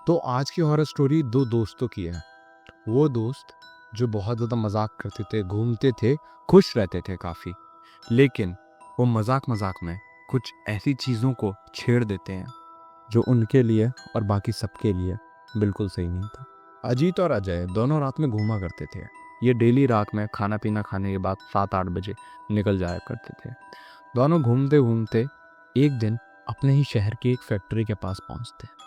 तो आज की हॉरर स्टोरी दो दोस्तों की है। वो दोस्त जो बहुत ज़्यादा मजाक करते थे, घूमते थे, खुश रहते थे काफ़ी, लेकिन वो मजाक मजाक में कुछ ऐसी चीज़ों को छेड़ देते हैं जो उनके लिए और बाकी सबके लिए बिल्कुल सही नहीं था। अजीत और अजय दोनों रात में घूमा करते थे। ये डेली रात में खाना पीना खाने के बाद 7-8 बजे निकल जाया करते थे। दोनों घूमते घूमते एक दिन अपने ही शहर की एक फैक्ट्री के पास पहुंचते हैं।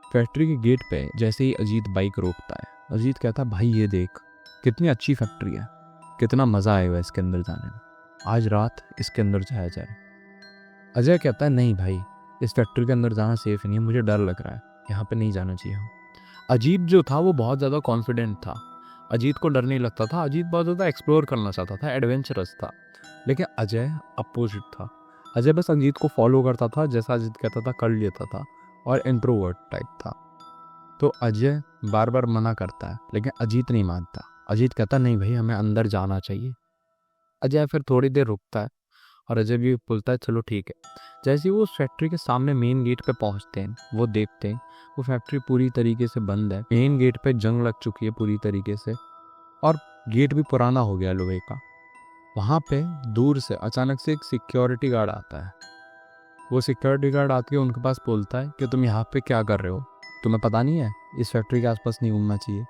फैक्ट्री के गेट पे जैसे ही अजीत बाइक रोकता है, अजीत कहता है, भाई ये देख कितनी अच्छी फैक्ट्री है, कितना मज़ा आएगा इसके अंदर जाने में, आज रात इसके अंदर जाया जाए। अजय कहता है, नहीं भाई, इस फैक्ट्री के अंदर जाना सेफ नहीं है, मुझे डर लग रहा है, यहाँ पे नहीं जाना चाहिए। अजीत जो था वो बहुत ज़्यादा कॉन्फिडेंट था। अजीत को डर नहीं लगता था। अजीत बहुत ज़्यादा एक्सप्लोर करना चाहता था, एडवेंचरस था। लेकिन अजय अपोजिट था। अजय बस अजीत को फॉलो करता था, जैसा अजीत कहता था कर लेता था, और इंट्रोवर्ट टाइप था। तो अजय बार बार मना करता है, लेकिन अजीत नहीं मानता। अजीत कहता, नहीं भाई, हमें अंदर जाना चाहिए। अजय फिर थोड़ी देर रुकता है और अजय भी बोलता है, चलो ठीक है। जैसे ही वो उस फैक्ट्री के सामने मेन गेट पे पहुंचते हैं, वो देखते हैं वो फैक्ट्री पूरी तरीके से बंद है। मेन गेट पे जंग लग चुकी है पूरी तरीके से, और गेट भी पुराना हो गया लोहे का। वहाँ पे दूर से अचानक से एक सिक्योरिटी गार्ड आता है। वो सिक्योरिटी गार्ड आके उनके पास बोलता है कि तुम यहाँ पे क्या कर रहे हो, तुम्हें पता नहीं है इस फैक्ट्री के आसपास नहीं घूमना चाहिए।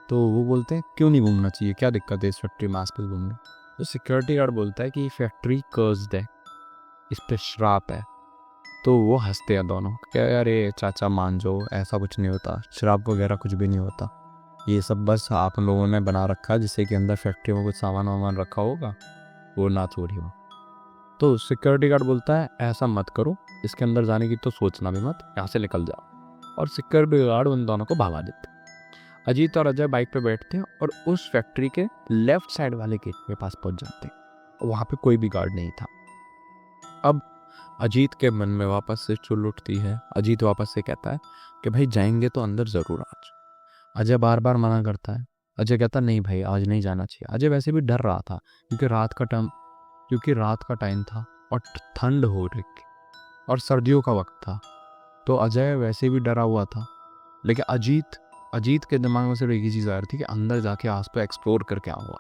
तो वो बोलते हैं, क्यों नहीं घूमना चाहिए, क्या दिक्कत है इस फैक्ट्री में आसपास घूमने। तो सिक्योरिटी गार्ड बोलता है कि ये फैक्ट्री कर्स्ड है, इस पे श्राप है। तो वो हंसते हैं दोनों, क्या अरे चाचा मान जाओ, ऐसा कुछ नहीं होता, श्राप वगैरह कुछ भी नहीं होता, ये सब बस आप लोगों ने बना रखा जिससे कि अंदर फैक्ट्री में कुछ सामान वामान रखा होगा, वो ना चोरी हो। तो सिक्योरिटी गार्ड बोलता है, ऐसा मत करो, इसके अंदर जाने की तो सोचना भी मत, यहाँ से निकल जाओ। और सिक्योरिटी गार्ड उन दोनों को भगा देते। अजीत और अजय बाइक पे बैठते हैं और उस फैक्ट्री के लेफ्ट साइड वाले गेट के पास पहुंच जाते हैं। वहाँ पे कोई भी गार्ड नहीं था। अब अजीत के मन में वापस से चुल उठती है। अजीत वापस से कहता है कि भाई जाएंगे तो अंदर ज़रूर आज। अजय बार बार मना करता है। अजय कहता, नहीं भाई, आज नहीं जाना चाहिए। अजय वैसे भी डर रहा था क्योंकि रात का टाइम था और ठंड हो रही थी और सर्दियों का वक्त था। तो अजय वैसे भी डरा हुआ था। लेकिन अजीत के दिमाग में सिर्फ एक ही चीज़ आ रही थी कि अंदर जाके आस पास एक्सप्लोर करके आऊँगा।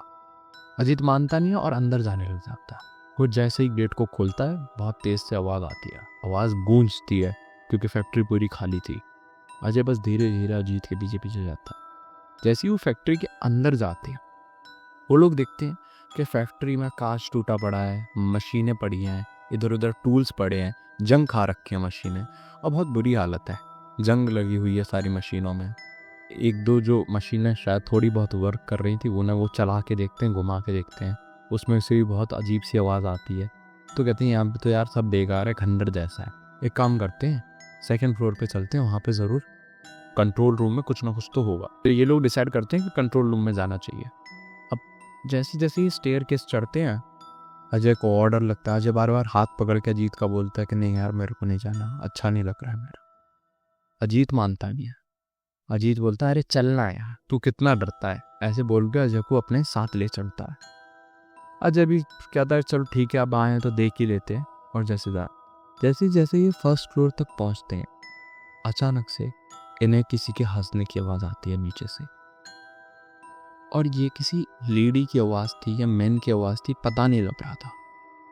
अजीत मानता नहीं है और अंदर जाने लग जाता है। वो जैसे ही गेट को खोलता है, बहुत तेज़ से आवाज़ आती है, आवाज़ गूंजती है क्योंकि फैक्ट्री पूरी खाली थी। अजय बस धीरे धीरे अजीत के पीछे पीछे जाता है। जैसे ही वो फैक्ट्री के अंदर जाते हैं, वो लोग देखते हैं कि फैक्ट्री में कांच टूटा पड़ा है, मशीनें पड़ी हैं, इधर उधर टूल्स पड़े हैं, जंग खा रखी हैं मशीनें, और बहुत बुरी हालत है। जंग लगी हुई है सारी मशीनों में। एक दो जो मशीनें शायद थोड़ी बहुत वर्क कर रही थी, उन्हें वो चला के देखते हैं, घुमा के देखते हैं, उसमें से भी बहुत अजीब सी आवाज़ आती है। तो कहते हैं, यहाँ पे तो यार सब बेकार है, खंडर जैसा है। एक काम करते हैं, सेकेंड फ्लोर पे चलते हैं, वहाँ पे ज़रूर कंट्रोल रूम में कुछ ना कुछ तो होगा। तो ये लोग डिसाइड करते हैं कि कंट्रोल रूम में जाना चाहिए। अब जैसे जैसे स्टेयर केस चढ़ते हैं, अजय को ऑर्डर लगता है। अजय बार बार हाथ पकड़ के अजीत का बोलता है कि नहीं यार, मेरे को नहीं जाना, अच्छा नहीं लग रहा है मेरा। अजीत मानता नहीं है। अजीत बोलता है, अरे चलना है यार, तू कितना डरता है, ऐसे बोल के अजय को अपने साथ ले चलता है। अजय भी कहता है, चलो ठीक है, अब आए हैं तो देख ही लेते हैं। और जैसे जैसे ये फर्स्ट फ्लोर तक पहुंचते हैं, अचानक से इन्हें किसी के हंसने की आवाज़ आती है नीचे से। और ये किसी लेडी की आवाज़ थी या मैन की आवाज़ थी, पता नहीं लग रहा था,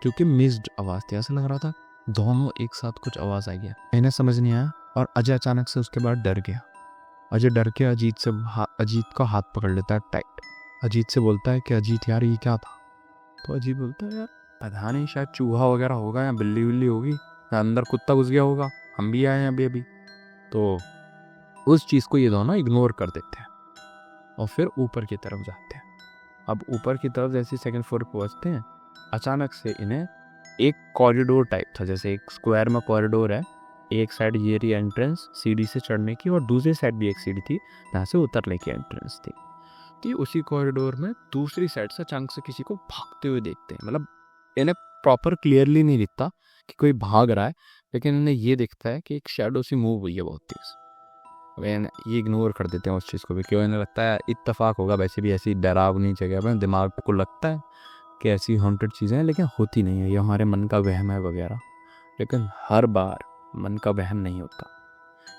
क्योंकि मिस्ड आवाज़ थी। ऐसा लग रहा था दोनों एक साथ कुछ आवाज़ आ गया, इन्हें समझ नहीं आया। और अजय अचानक से उसके बाद डर गया। अजय डर के अजीत का हाथ पकड़ लेता है टाइट। अजीत से बोलता है कि अजीत यार, ये क्या था। तो अजीत बोलता है, यार पता नहीं, शायद चूहा वगैरह होगा या बिल्ली विल्ली होगी, या अंदर कुत्ता घुस गया होगा, हम भी आए हैं अभी। तो उस चीज़ को ये दोनों इग्नोर कर देते हैं और फिर ऊपर की तरफ जाते हैं। अब ऊपर की तरफ जैसे सेकंड फ्लोर पहुंचते हैं, अचानक से इन्हें एक कॉरिडोर टाइप था, जैसे एक स्क्वायर में कॉरिडोर है, एक साइड ये रही एंट्रेंस सीढ़ी से चढ़ने की, और दूसरी साइड भी एक सीढ़ी थी जहाँ से उतरने की एंट्रेंस थी। कि उसी कॉरिडोर में दूसरी साइड से अचानक से किसी को भागते हुए देखते हैं। मतलब इन्हें प्रॉपर क्लियरली नहीं दिखता कि कोई भाग रहा है, लेकिन इन्हें ये दिखता है कि एक शैडो सी मूव हुई है बहुत तेज। ये इग्नोर कर देते हैं उस चीज़ को भी, क्यों इन्हें लगता है इत्तेफाक होगा, वैसे भी ऐसी डरावनी जगह पर दिमाग को लगता है कि ऐसी हॉन्टेड चीज़ें हैं, लेकिन होती नहीं है, ये हमारे मन का वहम है वगैरह। लेकिन हर बार मन का वहम नहीं होता।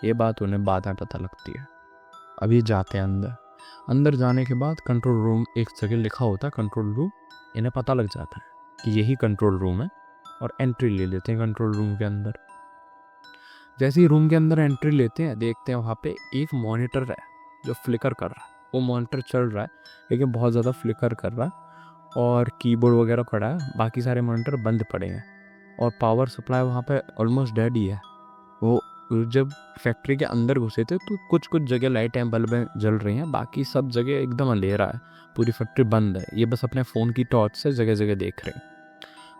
ये बात उन्हें बाद में पता लगती है। अभी जाते हैं अंदर। अंदर जाने के बाद कंट्रोल रूम एक जगह लिखा होता है, कंट्रोल रूम। इन्हें पता लग जाता है कि यही कंट्रोल रूम है और एंट्री ले लेते हैं कंट्रोल रूम के अंदर। जैसे ही रूम के अंदर एंट्री लेते हैं, देखते हैं वहाँ पे एक मॉनिटर है जो फ्लिकर कर रहा है। वो मॉनिटर चल रहा है लेकिन बहुत ज़्यादा फ्लिकर कर रहा है और कीबोर्ड वगैरह पड़ा है, बाकी सारे मॉनिटर बंद पड़े हैं और पावर सप्लाई वहाँ पे ऑलमोस्ट डेड ही है। वो जब फैक्ट्री के अंदर घुसे थे तो कुछ कुछ जगह लाइटें बल्बें जल रही हैं, बाकी सब जगह एकदम अंधेरा है, पूरी फैक्ट्री बंद है। ये बस अपने फ़ोन की टॉर्च से जगह जगह देख रहे हैं,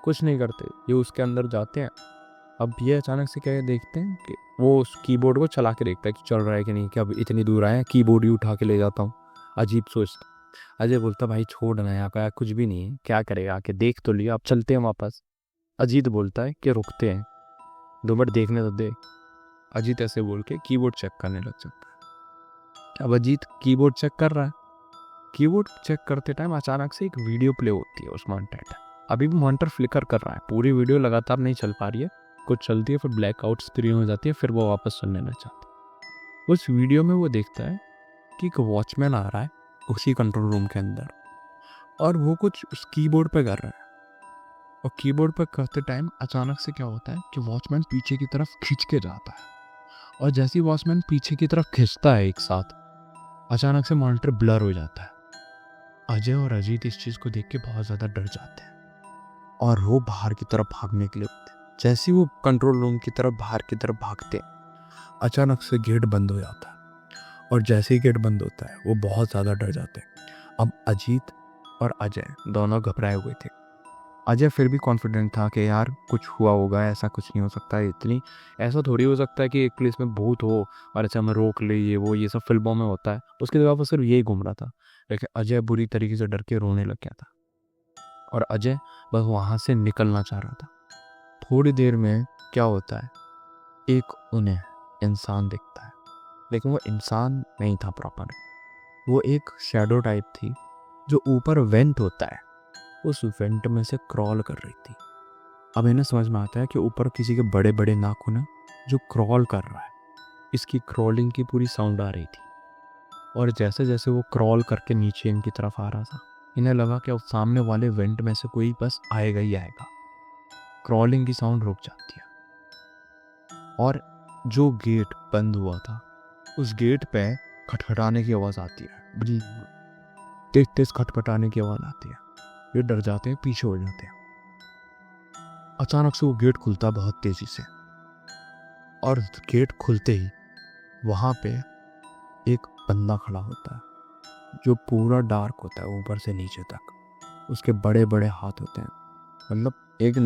कुछ नहीं करते। ये उसके अंदर जाते हैं। अब ये अचानक से क्या देखते हैं कि वो उस कीबोर्ड को चला के देखता है कि चल रहा है कि नहीं, कि अब इतनी दूर आए हैं, कीबोर्ड ही उठा के ले जाता हूँ। अजीब सोचता। अजय बोलता भाई छोड़ ना, यहाँ का कुछ भी नहीं है, क्या करेगा, आके देख तो लिया, अब चलते हैं वापस। अजीत बोलता है कि रुकते हैं, 2 मिनट देखने तो दे। अजीत ऐसे बोल के कीबोर्ड चेक करने लग जाता है। अब अजीत कीबोर्ड चेक कर रहा है। कीबोर्ड चेक करते टाइम अचानक से एक वीडियो प्ले होती है उस मॉनिटर। अभी भी मॉनिटर फ्लिकर कर रहा है, पूरी वीडियो लगातार नहीं चल पा रही है, कुछ चलती है फिर ब्लैकआउट स्क्रीन हो जाती है, फिर वो वापस सुनने लग जाता है। उस वीडियो में वो देखता है कि एक वॉचमैन आ रहा है उसी कंट्रोल रूम के अंदर और वो कुछ उस कीबोर्ड पे कर रहा है। और कीबोर्ड पे करते टाइम अचानक से क्या होता है कि वॉचमैन पीछे की तरफ खींच के जाता है और जैसे ही वॉचमैन पीछे की तरफ खींचता है एक साथ, अचानक से मॉनिटर ब्लर हो जाता है। अजय और अजीत इस चीज़ को देख के बहुत ज़्यादा डर जाते हैं और वो बाहर की तरफ भागने के लिए उठते हैं। जैसे ही वो कंट्रोल रूम की तरफ बाहर की तरफ भागते हैं, अचानक से गेट बंद हो जाता है और जैसे ही गेट बंद होता है वो बहुत ज़्यादा डर जाते हैं। अब अजीत और अजय दोनों घबराए हुए थे। अजय फिर भी कॉन्फिडेंट था कि यार कुछ हुआ होगा, ऐसा कुछ नहीं हो सकता है, इतनी ऐसा थोड़ी हो सकता है कि एक प्लेस में भूत हो और अच्छा मैं रोक ले, ये सब फिल्मों में होता है। उसके जगह पर सिर्फ यही घूम रहा था, लेकिन अजय बुरी तरीके से डर के रोने लग गया था और अजय बस वहाँ से निकलना चाह रहा था। थोड़ी देर में क्या होता है, एक उन्हें इंसान दिखता है, लेकिन वो इंसान नहीं था प्रॉपर, वो एक शैडो टाइप थी जो ऊपर वेंट होता है, उस वेंट में से क्रॉल कर रही थी। अब इन्हें समझ में आता है कि ऊपर किसी के बड़े बड़े नाखून है जो क्रॉल कर रहा है। इसकी क्रॉलिंग की पूरी साउंड आ रही थी और जैसे जैसे वो क्रॉल करके नीचे इनकी तरफ आ रहा था, इन्हें लगा कि उस सामने वाले वेंट में से कोई बस आएगा ही आएगा। क्रॉलिंग की साउंड रुक जाती है और जो गेट बंद हुआ था उस गेट पे खटखटाने की आवाज़ आती है, तेज तेज खटखटाने की आवाज़ आती है। ये डर जाते हैं, पीछे हो जाते हैं। अचानक से वो गेट खुलता है बहुत तेजी से और गेट खुलते ही वहाँ पे एक बंदा खड़ा होता है जो पूरा डार्क होता है ऊपर से नीचे तक। उसके बड़े बड़े हाथ होते हैं, मतलब एक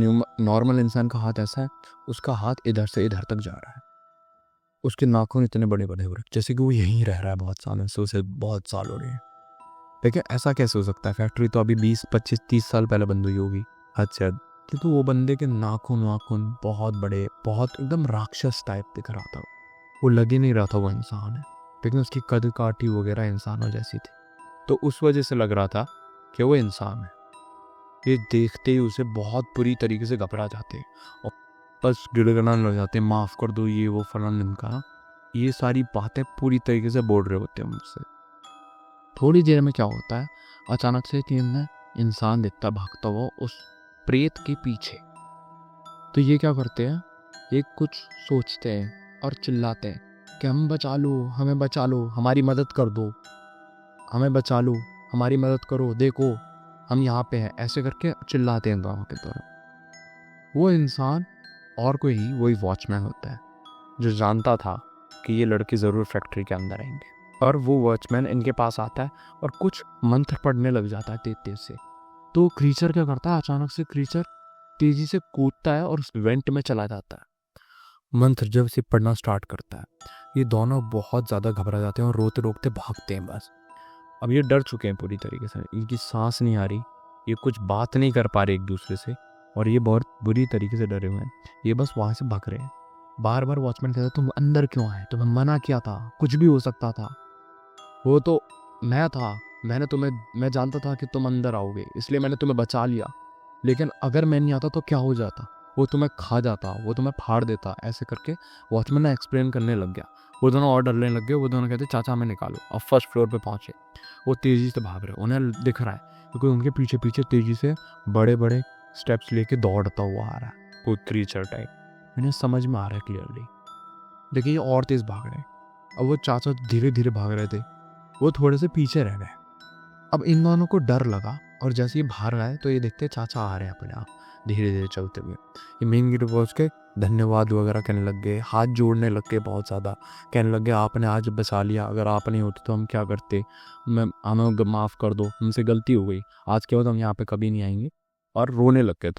नॉर्मल इंसान का हाथ ऐसा है, उसका हाथ इधर से इधर तक जा रहा है। उसके नाखून इतने बड़े बड़े हो रहे हैं जैसे कि वो यहीं रह रहा है बहुत सालों से, उसे बहुत साल हो रहे हैं। लेकिन ऐसा कैसे हो सकता है, फैक्ट्री तो अभी 20 25 30 साल पहले बंद हुई होगी हद से हद। क्योंकि वो बंदे के नाखून बहुत बड़े, बहुत एकदम राक्षस टाइप दिख रहा था। वो लग ही नहीं रहा था वो इंसान है, लेकिन उसकी कद काठी वगैरह इंसानों जैसी थी, तो उस वजह से लग रहा था कि वो इंसान है। ये देखते ही उसे बहुत बुरी तरीके से घबरा जाते और बस गिड़गिड़ाने लग जाते, माफ़ कर दो, ये वो फलाना इनका, ये सारी बातें पूरी तरीके से बोल रहे होते हैं मुझसे। थोड़ी देर में क्या होता है, अचानक से तीन इंसान दिखता भागता हुआ उस प्रेत के पीछे। तो ये क्या करते हैं, ये कुछ सोचते हैं और चिल्लाते हैं कि हम बचा लो, हमें बचा लो, हमारी मदद कर दो, हमें बचा लो, हमारी मदद करो, देखो हम यहाँ पे हैं, ऐसे करके चिल्लाते हैं गाँव के दौरान। वो इंसान और कोई ही वही वॉचमैन होता है जो जानता था कि ये लड़के ज़रूर फैक्ट्री के अंदर आएंगे, और वो वॉचमैन इनके पास आता है और कुछ मंत्र पढ़ने लग जाता है तेज तेज से। तो क्रीचर क्या करता है, अचानक से क्रीचर तेजी से कूदता है और उस वेंट में चला जाता है। मंत्र जब से पढ़ना स्टार्ट करता है, ये दोनों बहुत ज़्यादा घबरा जाते हैं और रोते रोते भागते हैं बस। अब ये डर चुके हैं पूरी तरीके से, इनकी सांस नहीं आ रही, ये कुछ बात नहीं कर पा रहे एक दूसरे से, और ये बहुत बुरी तरीके से डरे हुए हैं। ये बस वहाँ से भाग रहे हैं। बार बार वॉचमैन कहता है तुम अंदर क्यों आए, तुम्हें मना किया था, कुछ भी हो सकता था, वो तो मैं था, मैं जानता था कि तुम अंदर आओगे, इसलिए मैंने तुम्हें बचा लिया, लेकिन अगर मैं नहीं आता तो क्या हो जाता, वो तुम्हें खा जाता, वो तुम्हें फाड़ देता। ऐसे करके वॉचमैन एक्सप्लेन करने लग गया। वो दोनों और डरने लग गए। वो दोनों कहते चाचा हमें निकालो। अब फर्स्ट फ्लोर पे पहुंचे, वो तेज़ी से भाग रहे, उन्हें दिख रहा है क्योंकि उनके पीछे पीछे तेज़ी से बड़े बड़े स्टेप्स लेके दौड़ता हुआ आ रहा है, कोई क्रीचर टाइप। इन्हें समझ में आ रहा है क्लियरली, देखिए ये और तेज़ भाग रहे हैं। अब वो चाचा धीरे धीरे भाग रहे थे, वो थोड़े से पीछे रह गए। अब इन दोनों को डर लगा, और जैसे ये भाग रहा है तो ये देखते चाचा आ रहे हैं अपने आप धीरे धीरे चलते हुए। ये मेन गेट पहुँच के धन्यवाद वगैरह कहने लग गए, हाथ जोड़ने लग गए बहुत ज़्यादा। कहने लग गए आपने आज बचा लिया, अगर आप नहीं होते तो हम क्या करते, मैं हमें माफ़ कर दो, हमसे गलती हो गई, आज के बाद हम यहाँ पे कभी नहीं आएंगे। और रोने लग गए।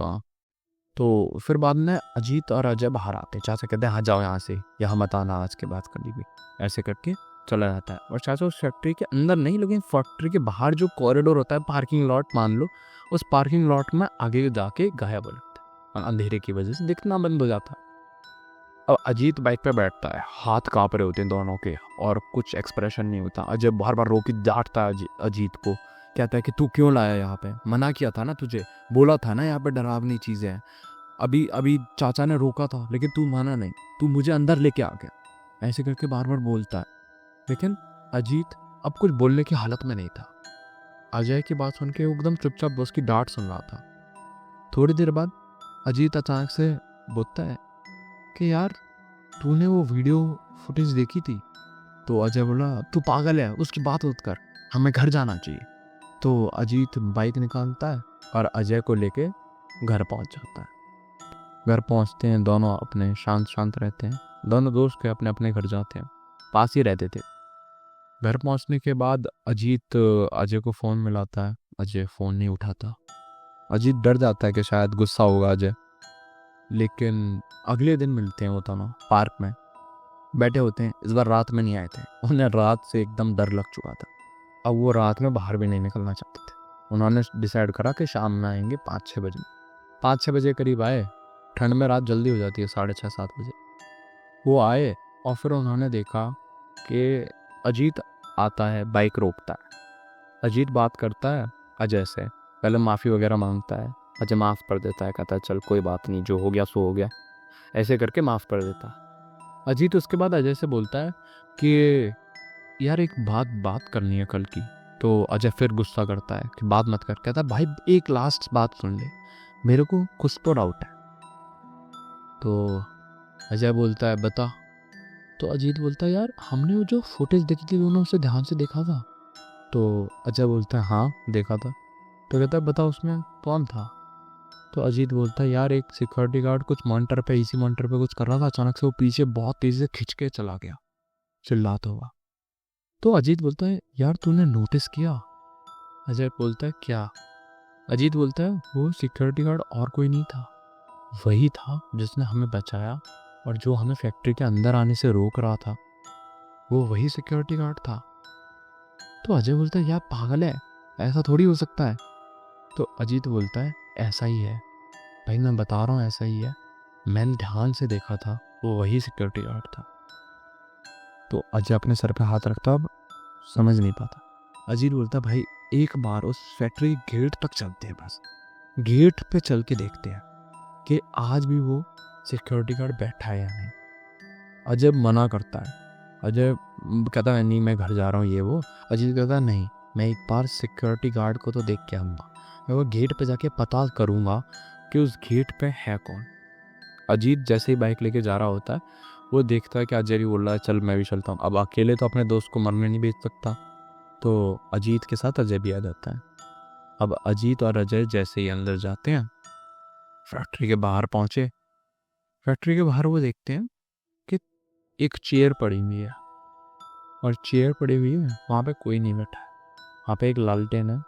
तो फिर बाद में अजीत और अजय बाहर आते, चाचा कहते हैं हाँ जाओ यहाँ से, यहाँ मत आना आज के बाद कभी भी। ऐसे करके चला जाता है। और चाचा उस फैक्ट्री के अंदर नहीं, लेकिन फैक्ट्री के बाहर जो कॉरिडोर होता है, पार्किंग लॉट मान लो, उस पार्किंग लॉट में आगे जाके गायब हो जाता है। अंधेरे की वजह से दिखना बंद हो जाता है। अब अजीत बाइक पे बैठता है, हाथ कांप रहे होते हैं दोनों के, और कुछ एक्सप्रेशन नहीं होता। अजय बार बार रोक के डांटता है अजीत को, कहता है कि तू क्यों लाया यहाँ पे, मना किया था ना तुझे, बोला था ना यहाँ पे डरावनी चीज़ें हैं, अभी अभी चाचा ने रोका था लेकिन तू माना नहीं, तू मुझे अंदर लेके आ गया। ऐसे करके बार बार बोलता है, लेकिन अजीत अब कुछ बोलने की हालत में नहीं था। अजय की बात सुन के वो एकदम चुपचाप बस की डांट सुन रहा था। थोड़ी देर बाद अजीत अचानक से बोलता है कि यार तूने वो वीडियो फुटेज देखी थी? तो अजय बोला तू पागल है, उसकी बात मत कर, हमें घर जाना चाहिए। तो अजीत बाइक निकालता है और अजय को लेके घर पहुंच जाता है। घर पहुंचते हैं, दोनों अपने शांत शांत रहते हैं। दोनों दोस्त के अपने अपने घर जाते हैं, पास ही रहते थे। घर पहुंचने के बाद अजीत अजय को फ़ोन मिलाता है, अजय फ़ोन नहीं उठाता। अजीत डर जाता है कि शायद गुस्सा होगा अजय। लेकिन अगले दिन मिलते हैं वो दोनों, पार्क में बैठे होते हैं। इस बार रात में नहीं आए थे, उन्हें रात से एकदम डर लग चुका था। अब वो रात में बाहर भी नहीं निकलना चाहते थे। उन्होंने डिसाइड करा कि शाम में आएंगे 5-6 बजे। 5-6 बजे करीब आए। ठंड में रात जल्दी हो जाती है, 6:30-7 बजे। वो आए और फिर उन्होंने देखा कि अजीत आता है, बाइक रोकता है। अजीत बात करता है अजय से, पहले माफ़ी वगैरह मांगता है। अजय माफ़ कर देता है, कहता है चल कोई बात नहीं, जो हो गया सो हो गया, ऐसे करके माफ़ कर देता है। अजीत उसके बाद अजय से बोलता है कि यार एक बात करनी है कल की। तो अजय फिर गुस्सा करता है कि बात मत कर। कहता है भाई एक लास्ट बात सुन ले, मेरे को कुछ तो डाउट है। तो अजय बोलता है बता। तो अजीत बोलता है यार हमने वो जो फुटेज देखी थी उन्होंने उसे ध्यान से देखा था? तो अजय बोलता है हाँ देखा था। तो कहता है बता उसमें कौन था? तो अजीत बोलता है यार एक सिक्योरिटी गार्ड कुछ मॉनिटर पे, इसी मॉनिटर पे कुछ कर रहा था, अचानक से वो पीछे बहुत तेज़ी से खिंच के चला गया चिल्लाता हुआ। तो अजीत बोलता है यार तूने नोटिस किया? अजय बोलता है क्या? अजीत बोलता है वो सिक्योरिटी गार्ड और कोई नहीं था, वही था जिसने हमें बचाया और जो हमें फैक्ट्री के अंदर आने से रोक रहा था, वो वही सिक्योरिटी गार्ड था। तो अजय बोलता है यार पागल है, ऐसा थोड़ी हो सकता है। तो अजीत बोलता है ऐसा ही है भाई, मैं बता रहा हूँ ऐसा ही है, मैंने ध्यान से देखा था, वो वही सिक्योरिटी गार्ड था। तो अजय अपने सर पे हाथ रखता, अब समझ नहीं पाता। अजीत बोलता भाई एक बार उस फैक्ट्री गेट तक चलते हैं, बस गेट पे चल के देखते हैं कि आज भी वो सिक्योरिटी गार्ड बैठा है या नहीं। अजय मना करता है। अजय कहता है नहीं मैं घर जा रहा हूँ ये वो। अजीत कहता है नहीं, मैं एक बार सिक्योरिटी गार्ड को तो देख के आऊँगा, मैं वो गेट पे जाके पता करूँगा कि उस गेट पे है कौन। अजीत जैसे ही बाइक लेके जा रहा होता है, वो देखता है कि अजय भी बोल रहा है चल मैं भी चलता हूँ। अब अकेले तो अपने दोस्त को मरने नहीं भेज सकता, तो अजीत के साथ अजय भी आ जाता है। अब अजीत और अजय जैसे ही अंदर जाते हैं, फैक्ट्री के बाहर पहुँचे। फैक्ट्री के बाहर वो देखते हैं कि एक चेयर पड़ी हुई है, और चेयर पड़ी हुई है वहाँ पे कोई नहीं बैठा है। वहाँ पे एक लालटेन है,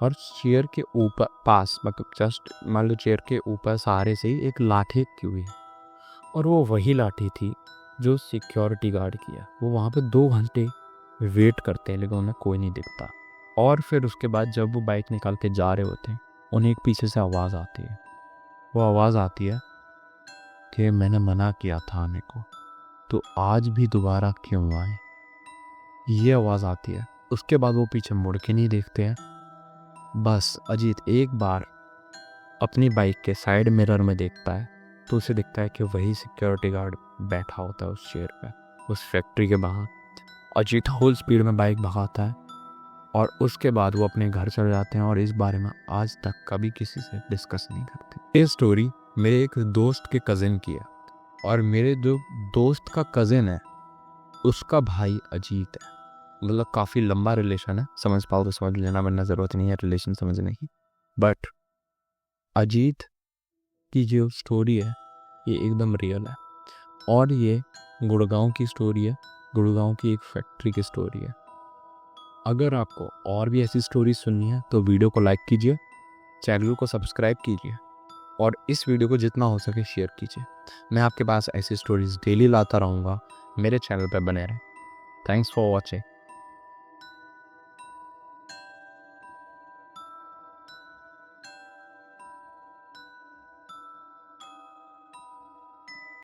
और चेयर के ऊपर पास मतलब जस्ट मान लो चेयर के ऊपर सहारे से ही एक लाठी रखी हुई है, और वो वही लाठी थी जो सिक्योरिटी गार्ड की है। वो वहाँ पे 2 घंटे वेट करते हैं लेकिन उन्हें कोई नहीं दिखता। और फिर उसके बाद जब वो बाइक निकाल के जा रहे होते हैं, उन्हें एक पीछे से आवाज़ आती है। वो आवाज़ आती है कि मैंने मना किया था आने को, तो आज भी दोबारा क्यों आए, ये आवाज़ आती है। उसके बाद वो पीछे मुड़ के नहीं देखते हैं। बस अजीत एक बार अपनी बाइक के साइड मिरर में देखता है, तो उसे दिखता है कि वही सिक्योरिटी गार्ड बैठा होता है उस चेयर पे। उस फैक्ट्री के बाहर। अजीत फुल स्पीड में बाइक भगाता है और उसके बाद वो अपने घर चले जाते हैं और इस बारे में आज तक कभी किसी से डिस्कस नहीं करते। ये स्टोरी मेरे एक दोस्त के कज़िन की है और मेरे जो दोस्त का कज़िन है उसका भाई अजीत है। मतलब काफ़ी लंबा रिलेशन है, समझ पाओ तो समझ लेना, वरना ज़रूरत नहीं है रिलेशन समझने की। बट अजीत की जो स्टोरी है ये एकदम रियल है और ये गुड़गांव की स्टोरी है, गुड़गांव की एक फैक्ट्री की स्टोरी है। अगर आपको और भी ऐसी स्टोरी सुननी है तो वीडियो को लाइक कीजिए, चैनल को सब्सक्राइब कीजिए और इस वीडियो को जितना हो सके शेयर कीजिए। मैं आपके पास ऐसी स्टोरीज डेली लाता रहूँगा, मेरे चैनल पर बने रहें। Thanks for watching.